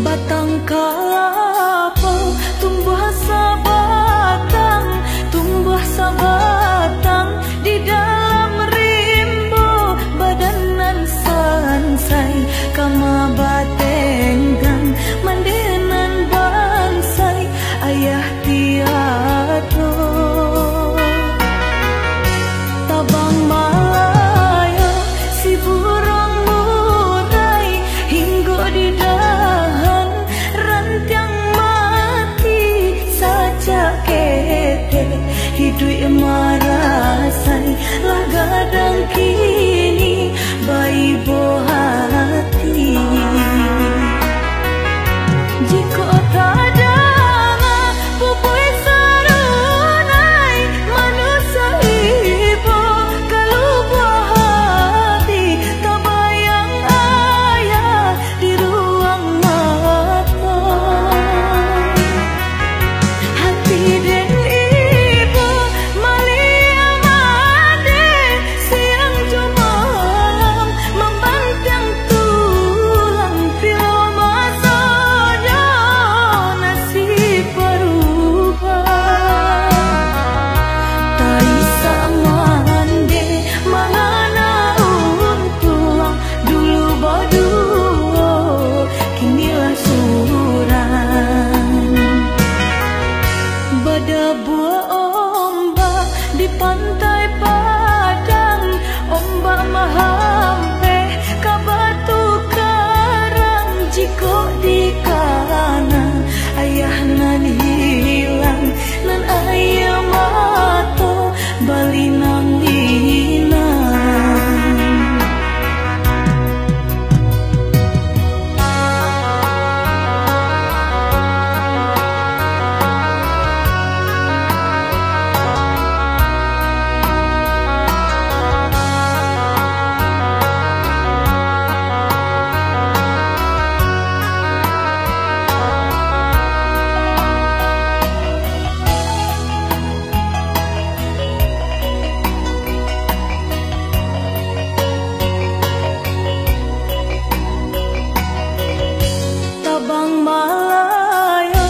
Batang kelapa tumbuh sabatang, tumbuh sabatang di dalam rimbo badanan sansai kama batenggang mandenan bansai ayah tiado tabang malaya si burung murai hinggo di dahan rantiang mati saja kete hidui marasai lah gadang kini bayi bohati jika tada pupui sarunai manusia ibu kalau bohati tabayang ayah di ruang mata hati dan ibu malia made siang jumalam membantang tulang pilo masanya nasib berubah tai samande mangana tulang dulu baduo kinilah suran bada buah ombak di pantai Padang ombak mahampe ka batu karang jiko di kanan ayah nan hilang nan ayah mato balinang inang tabang malaya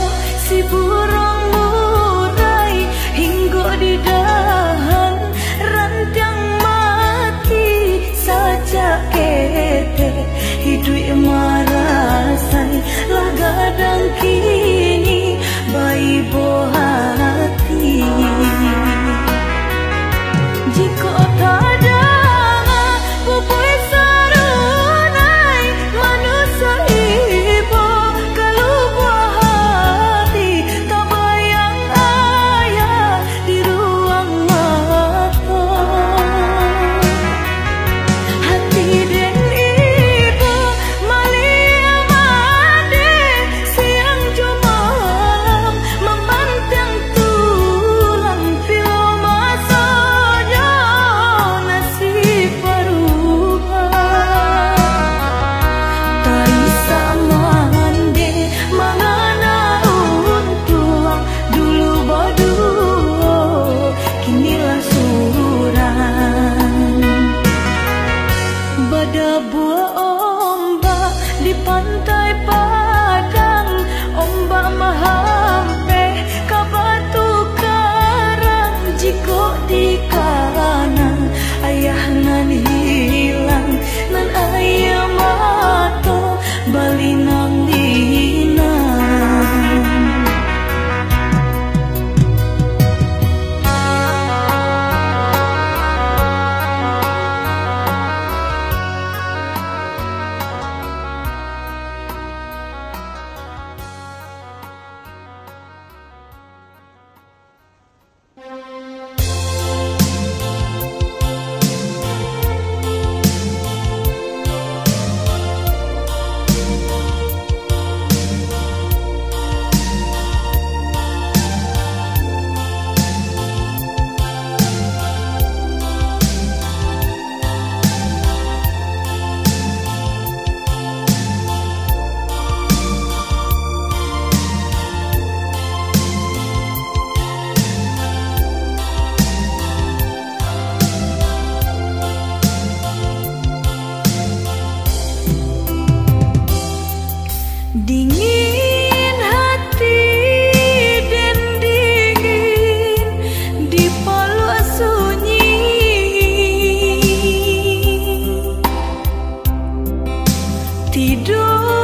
si burung murai hinggo di dahan rantiang mati saja kete hidui marasai lah gadang kini bayi bohati jika tada pupui sarunai manusia ibu kalau bohati tabayang ayah di ruang mata hati dan ibu malia made siang jumalam membantang tulang pilo masanya nasib berubah tai samande mangana tulang dulu baduo kinilah suran bada buah ombak di pantai Padang ombak mahampe ka batu karang jiko di kanan ayah nan hilang nan ayah mato balinang inang hidup.